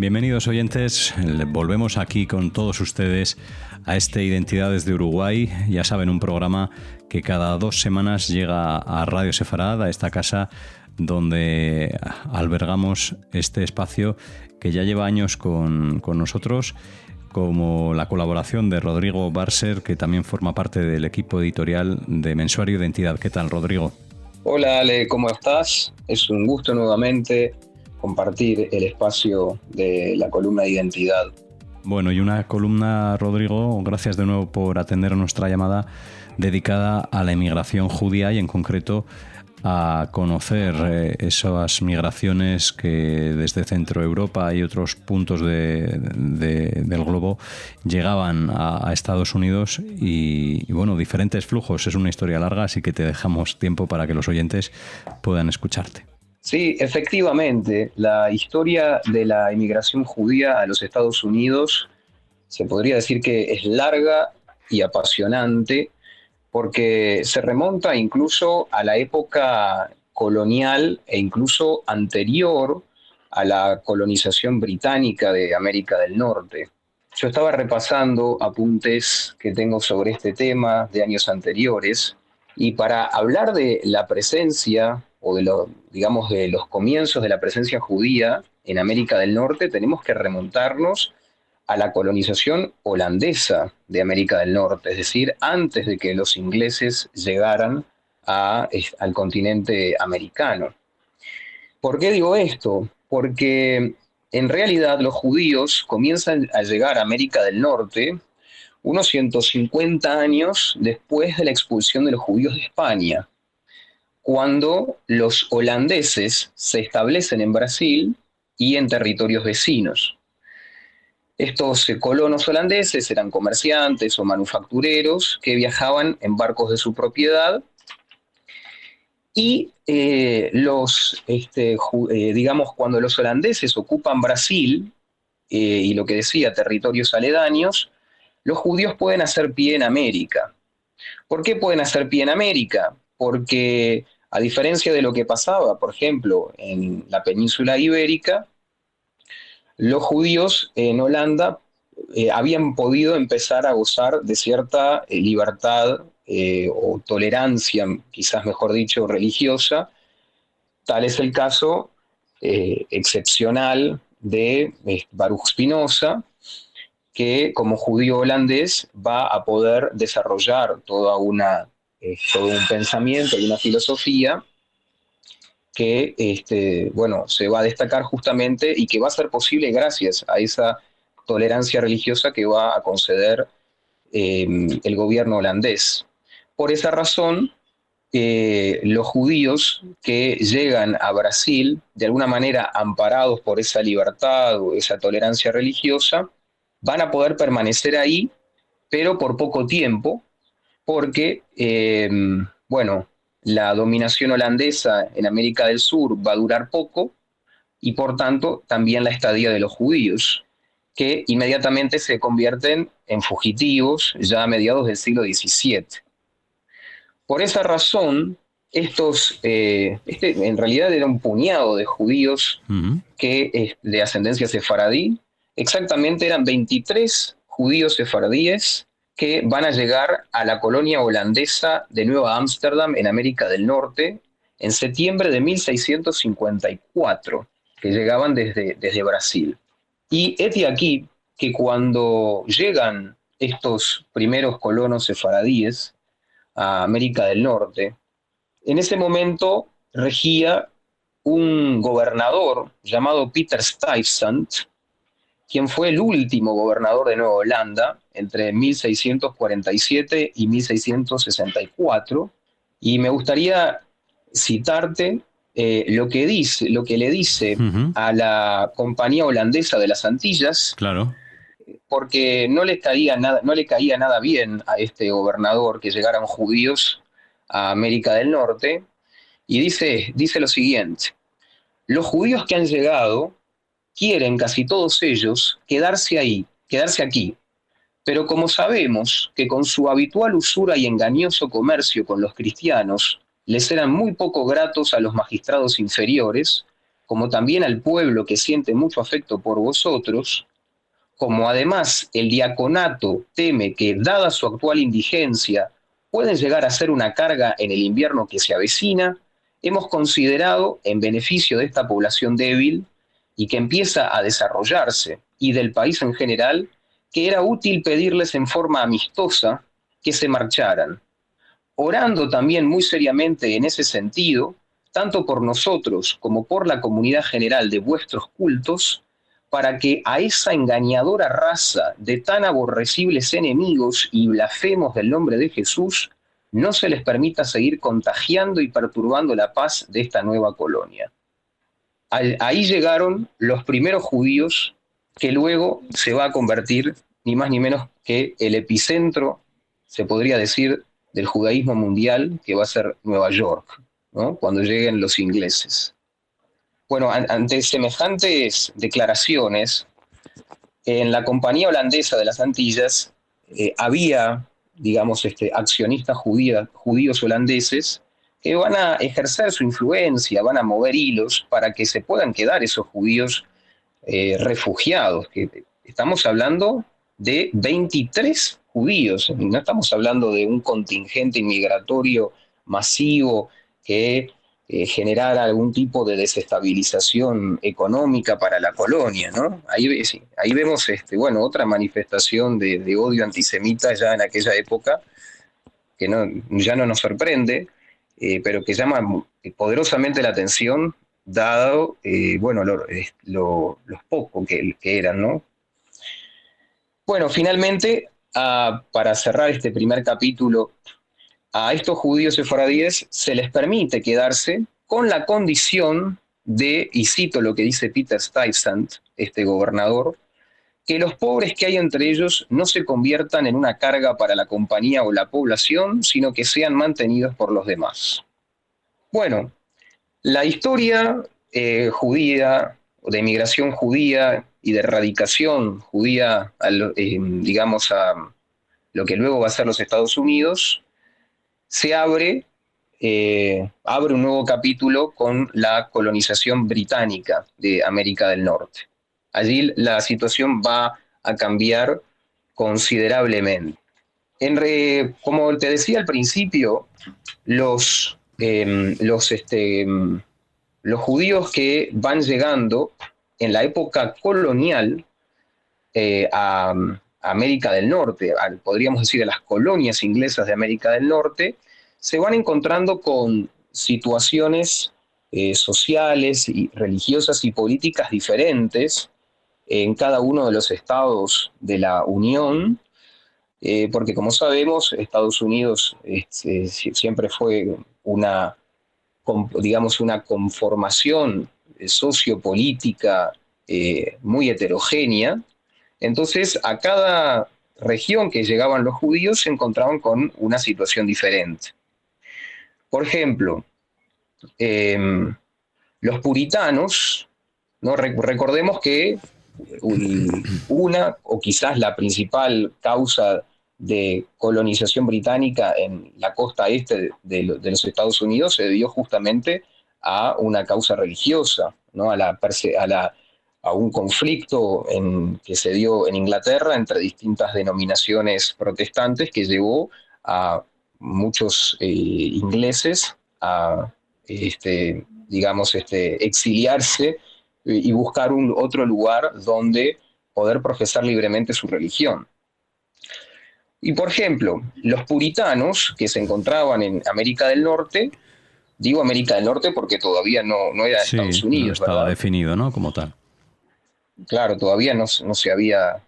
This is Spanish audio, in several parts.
Bienvenidos oyentes, volvemos aquí con todos ustedes a este Identidades de Uruguay, ya saben, un programa que cada 2 semanas llega a Radio Sefarad, a esta casa donde albergamos este espacio que ya lleva años con nosotros, como la colaboración de Rodrigo Barser, que también forma parte del equipo editorial de Mensuario Identidad. ¿Qué tal, Rodrigo? Hola, Ale, ¿cómo estás? Es un gusto nuevamente compartir el espacio de la columna de Identidad. Bueno, y una columna, Rodrigo, gracias de nuevo por atender nuestra llamada, dedicada a la inmigración judía y en concreto a conocer esas migraciones que desde Centro Europa y otros puntos del globo llegaban a Estados Unidos y bueno, diferentes flujos. Es una historia larga, así que te dejamos tiempo para que los oyentes puedan escucharte. Sí, efectivamente, la historia de la inmigración judía a los Estados Unidos se podría decir que es larga y apasionante, porque se remonta incluso a la época colonial e incluso anterior a la colonización británica de América del Norte. Yo estaba repasando apuntes que tengo sobre este tema de años anteriores, y para hablar de la presencia o de los comienzos de la presencia judía en América del Norte, tenemos que remontarnos a la colonización holandesa de América del Norte, es decir, antes de que los ingleses llegaran al continente americano. ¿Por qué digo esto? Porque en realidad los judíos comienzan a llegar a América del Norte unos 150 años después de la expulsión de los judíos de España, cuando los holandeses se establecen en Brasil y en territorios vecinos. Estos colonos holandeses eran comerciantes o manufactureros que viajaban en barcos de su propiedad y cuando los holandeses ocupan Brasil y lo que decía, territorios aledaños, los judíos pueden hacer pie en América. ¿Por qué pueden hacer pie en América? Porque a diferencia de lo que pasaba, por ejemplo, en la península ibérica, los judíos en Holanda habían podido empezar a gozar de cierta libertad o tolerancia, quizás mejor dicho, religiosa. Tal es el caso excepcional de Baruch Spinoza, que como judío holandés va a poder desarrollar todo un pensamiento y una filosofía que se va a destacar justamente y que va a ser posible gracias a esa tolerancia religiosa que va a conceder el gobierno holandés. Por esa razón, los judíos que llegan a Brasil, de alguna manera amparados por esa libertad o esa tolerancia religiosa, van a poder permanecer ahí, pero por poco tiempo, porque, la dominación holandesa en América del Sur va a durar poco y por tanto también la estadía de los judíos, que inmediatamente se convierten en fugitivos ya a mediados del siglo XVII. Por esa razón, en realidad era un puñado de judíos que de ascendencia sefaradí, exactamente eran 23 judíos sefaradíes que van a llegar a la colonia holandesa de Nueva Ámsterdam en América del Norte en septiembre de 1654, que llegaban desde Brasil. Y es de aquí que cuando llegan estos primeros colonos sefaradíes a América del Norte, en ese momento regía un gobernador llamado Peter Stuyvesant, quien fue el último gobernador de Nueva Holanda entre 1647 y 1664, y me gustaría citarte lo que le dice a la Compañía Holandesa de las Antillas, claro, porque no le caía nada bien a este gobernador que llegaran judíos a América del Norte, y dice lo siguiente: los judíos que han llegado quieren casi todos ellos quedarse aquí, pero como sabemos que con su habitual usura y engañoso comercio con los cristianos les eran muy poco gratos a los magistrados inferiores, como también al pueblo que siente mucho afecto por vosotros, como además el diaconato teme que, dada su actual indigencia, pueden llegar a ser una carga en el invierno que se avecina, hemos considerado, en beneficio de esta población débil y que empieza a desarrollarse, y del país en general, que era útil pedirles en forma amistosa que se marcharan, orando también muy seriamente en ese sentido, tanto por nosotros como por la comunidad general de vuestros cultos, para que a esa engañadora raza de tan aborrecibles enemigos y blasfemos del nombre de Jesús no se les permita seguir contagiando y perturbando la paz de esta nueva colonia. Ahí llegaron los primeros judíos, que luego se va a convertir ni más ni menos que el epicentro, se podría decir, del judaísmo mundial, que va a ser Nueva York, ¿no? Cuando lleguen los ingleses. Bueno, ante semejantes declaraciones, en la Compañía Holandesa de las Antillas había, digamos, accionistas judíos holandeses que van a ejercer su influencia, van a mover hilos para que se puedan quedar esos judíos refugiados. Que estamos hablando de 23 judíos, no estamos hablando de un contingente inmigratorio masivo que generar algún tipo de desestabilización económica para la colonia, ¿no? Ahí vemos bueno, otra manifestación de odio antisemita ya en aquella época, que ya no nos sorprende, pero que llama poderosamente la atención, dado bueno, los pocos que eran, ¿no? Bueno, finalmente, para cerrar este primer capítulo, a estos judíos sefaradíes se les permite quedarse con la condición de, y cito lo que dice Peter Stuyvesant, este gobernador, que los pobres que hay entre ellos no se conviertan en una carga para la compañía o la población, sino que sean mantenidos por los demás. Bueno, la historia judía, de migración judía y de erradicación judía, digamos, a lo que luego va a ser los Estados Unidos, se abre un nuevo capítulo con la colonización británica de América del Norte. Allí la situación va a cambiar considerablemente. Como te decía al principio, los judíos que van llegando en la época colonial a América del Norte, podríamos decir a las colonias inglesas de América del Norte, se van encontrando con situaciones sociales y religiosas y políticas diferentes en cada uno de los estados de la Unión, porque como sabemos, Estados Unidos siempre fue una conformación sociopolítica muy heterogénea. Entonces, a cada región que llegaban los judíos se encontraban con una situación diferente. Por ejemplo, los puritanos, ¿no? Recordemos que una, o quizás la principal causa de colonización británica en la costa este de los Estados Unidos se debió justamente a una causa religiosa, ¿no? A un conflicto que se dio en Inglaterra entre distintas denominaciones protestantes que llevó a muchos ingleses a exiliarse y buscar otro lugar donde poder profesar libremente su religión. Y por ejemplo, los puritanos que se encontraban en América del Norte, digo América del Norte porque todavía no era Estados Unidos, no estaba ¿verdad? definido, ¿no? Como tal. Claro, todavía no se había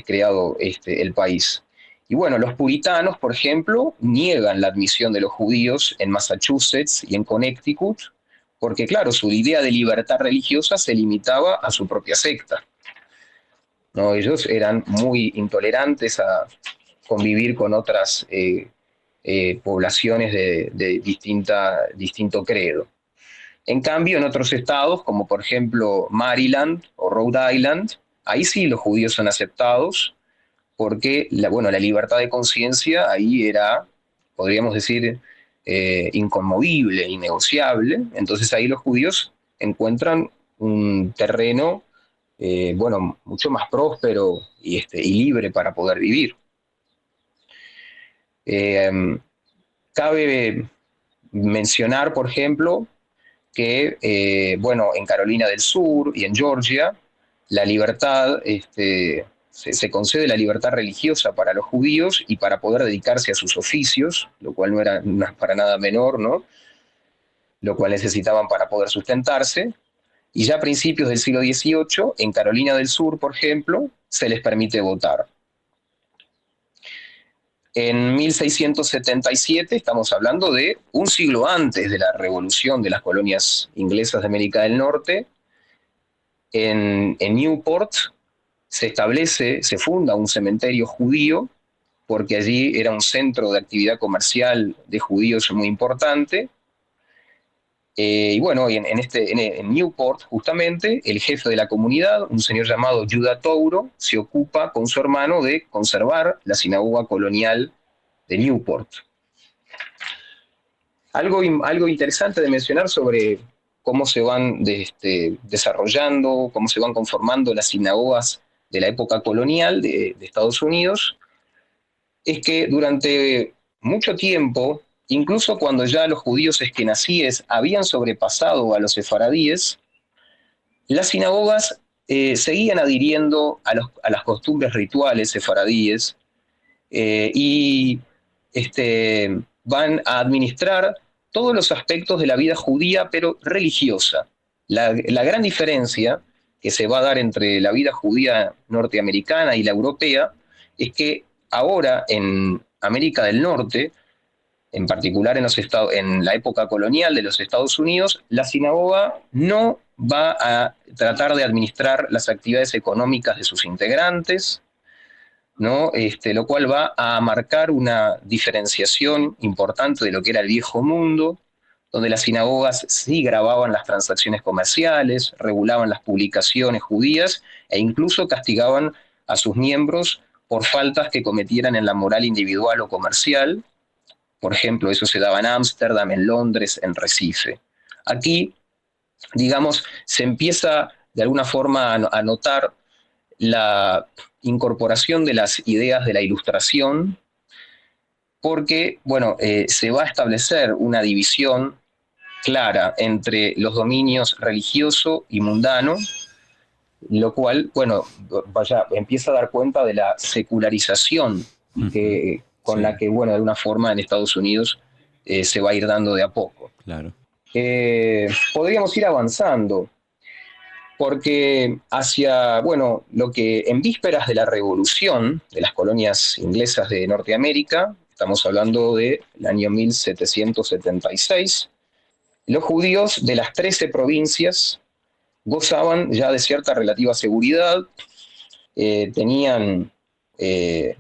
creado el país. Y bueno, los puritanos, por ejemplo, niegan la admisión de los judíos en Massachusetts y en Connecticut, porque claro, su idea de libertad religiosa se limitaba a su propia secta, ¿no? Ellos eran muy intolerantes a convivir con otras poblaciones de distinto credo. En cambio, en otros estados, como por ejemplo Maryland o Rhode Island, ahí sí los judíos son aceptados, porque la libertad de conciencia ahí era, podríamos decir, inconmovible, innegociable. Entonces ahí los judíos encuentran un terreno, mucho más próspero y libre para poder vivir. Cabe mencionar, por ejemplo, que en Carolina del Sur y en Georgia, la libertad, se concede la libertad religiosa para los judíos y para poder dedicarse a sus oficios, lo cual no era para nada menor, ¿no? Lo cual necesitaban para poder sustentarse. Y ya a principios del siglo XVIII, en Carolina del Sur, por ejemplo, se les permite votar. En 1677, estamos hablando de un siglo antes de la revolución de las colonias inglesas de América del Norte, en Newport se funda un cementerio judío, porque allí era un centro de actividad comercial de judíos muy importante. En Newport, justamente, el jefe de la comunidad, un señor llamado Judah Touro, se ocupa con su hermano de conservar la sinagoga colonial de Newport. Algo interesante de mencionar sobre cómo se van desarrollando, cómo se van conformando las sinagogas de la época colonial de Estados Unidos, es que durante mucho tiempo, incluso cuando ya los judíos esquenazíes habían sobrepasado a los sefaradíes, las sinagogas seguían adhiriendo a las costumbres rituales sefaradíes van a administrar todos los aspectos de la vida judía, pero religiosa. La gran diferencia que se va a dar entre la vida judía norteamericana y la europea es que ahora en América del Norte, en particular en la época colonial de los Estados Unidos, la sinagoga no va a tratar de administrar las actividades económicas de sus integrantes, ¿no? Lo cual va a marcar una diferenciación importante de lo que era el viejo mundo, donde las sinagogas sí grababan las transacciones comerciales, regulaban las publicaciones judías e incluso castigaban a sus miembros por faltas que cometieran en la moral individual o comercial. Por ejemplo, eso se daba en Ámsterdam, en Londres, en Recife. Aquí, digamos, se empieza de alguna forma a notar la incorporación de las ideas de la Ilustración, porque, se va a establecer una división clara entre los dominios religioso y mundano, lo cual, empieza a dar cuenta de la secularización con la que, de alguna forma en Estados Unidos se va a ir dando de a poco. Claro. Podríamos ir avanzando, porque hacia, lo que en vísperas de la revolución de las colonias inglesas de Norteamérica, estamos hablando del año 1776, los judíos de las 13 provincias gozaban ya de cierta relativa seguridad, tenían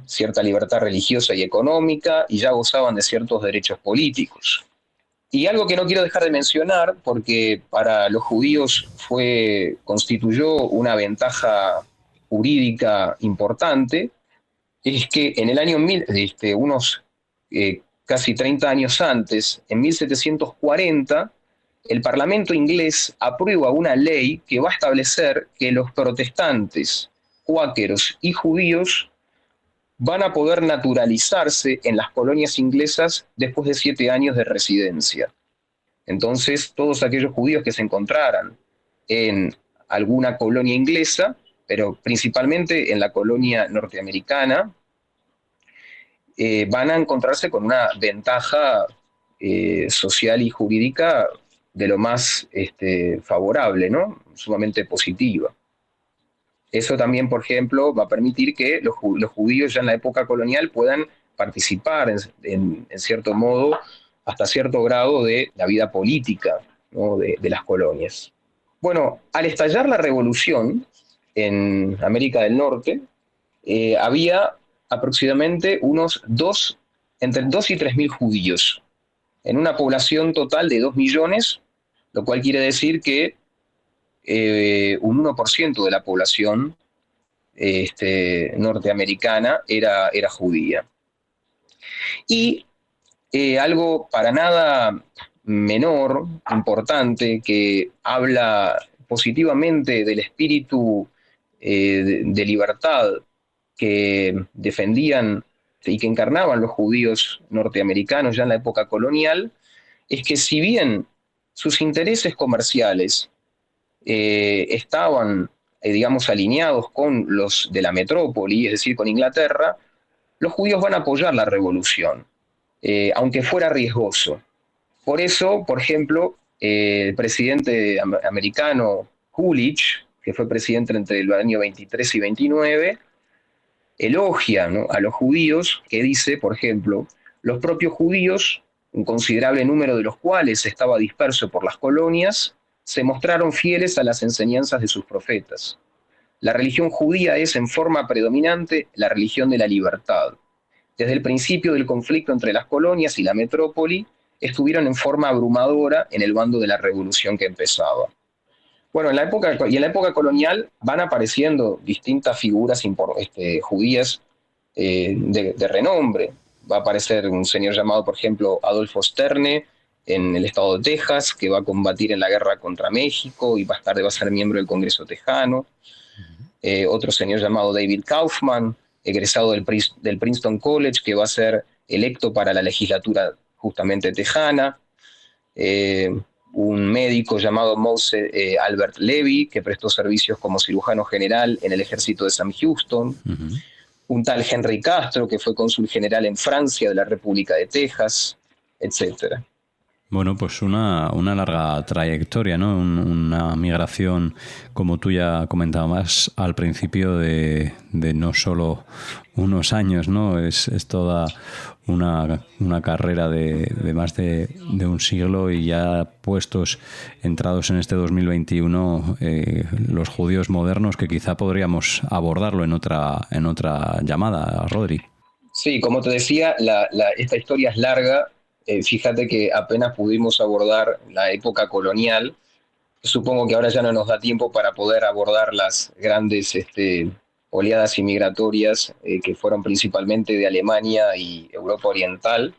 cierta libertad religiosa y económica y ya gozaban de ciertos derechos políticos. Y algo que no quiero dejar de mencionar, porque para los judíos constituyó una ventaja jurídica importante, es que en el año casi 30 años antes, en 1740, el Parlamento inglés aprueba una ley que va a establecer que los protestantes, cuáqueros y judíos van a poder naturalizarse en las colonias inglesas después de 7 años de residencia. Entonces, todos aquellos judíos que se encontraran en alguna colonia inglesa, pero principalmente en la colonia norteamericana, van a encontrarse con una ventaja social y jurídica de lo más favorable, ¿no? Sumamente positiva. Eso también, por ejemplo, va a permitir que los judíos ya en la época colonial puedan participar en cierto modo, hasta cierto grado, de la vida política, ¿no? de las colonias. Bueno, al estallar la revolución en América del Norte, había aproximadamente entre 2 y 3 mil judíos, en una población total de 2 millones, lo cual quiere decir que un 1% de la población norteamericana era judía. Y algo para nada menor, importante, que habla positivamente del espíritu de libertad que defendían y que encarnaban los judíos norteamericanos ya en la época colonial, es que si bien sus intereses comerciales estaban, digamos, alineados con los de la metrópoli, es decir, con Inglaterra, los judíos van a apoyar la revolución, aunque fuera riesgoso. Por eso, por ejemplo, el presidente americano Coolidge, que fue presidente entre el año 23 y 29, elogia, ¿no?, a los judíos, que dice, por ejemplo, los propios judíos, un considerable número de los cuales estaba disperso por las colonias, se mostraron fieles a las enseñanzas de sus profetas. La religión judía es en forma predominante la religión de la libertad. Desde el principio del conflicto entre las colonias y la metrópoli, estuvieron en forma abrumadora en el bando de la revolución que empezaba. Bueno, en la época colonial van apareciendo distintas figuras judías de renombre. Va a aparecer un señor llamado, por ejemplo, Adolfo Sterne, en el estado de Texas, que va a combatir en la guerra contra México y más tarde va a ser miembro del Congreso Tejano. Otro señor llamado David Kaufman, egresado del Princeton College, que va a ser electo para la legislatura justamente tejana. Un médico llamado Mose Albert Levy, que prestó servicios como cirujano general en el ejército de Sam Houston. Un tal Henry Castro, que fue cónsul general en Francia de la República de Texas, etcétera. Bueno, pues una larga trayectoria, ¿no? Una migración, como tú ya comentabas al principio, de no solo unos años, ¿no? Es toda una carrera de más de un siglo, y ya entrados en este 2021, los judíos modernos, que quizá podríamos abordarlo en otra llamada, Rodri. Sí, como te decía, esta historia es larga. Fíjate que apenas pudimos abordar la época colonial. Supongo que ahora ya no nos da tiempo para poder abordar las grandes oleadas inmigratorias que fueron principalmente de Alemania y Europa Oriental.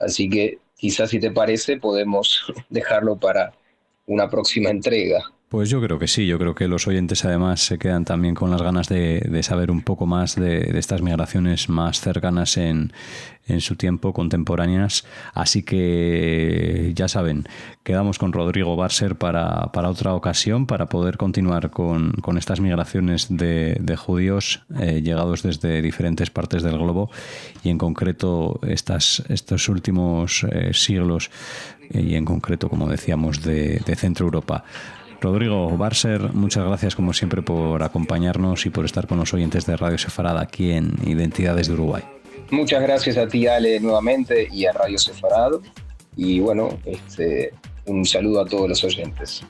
Así que quizás, si te parece, podemos dejarlo para una próxima entrega. Pues yo creo que sí, yo creo que los oyentes además se quedan también con las ganas de saber un poco más de estas migraciones más cercanas en su tiempo, contemporáneas. Así que ya saben, quedamos con Rodrigo Barser para otra ocasión, para poder continuar con estas migraciones de judíos llegados desde diferentes partes del globo, y en concreto estos últimos siglos, y en concreto, como decíamos, de Centro Europa. Rodrigo Barser, muchas gracias como siempre por acompañarnos y por estar con los oyentes de Radio Sefarad aquí en Identidades de Uruguay. Muchas gracias a ti, Ale, nuevamente, y a Radio Sefarad. Y bueno, un saludo a todos los oyentes.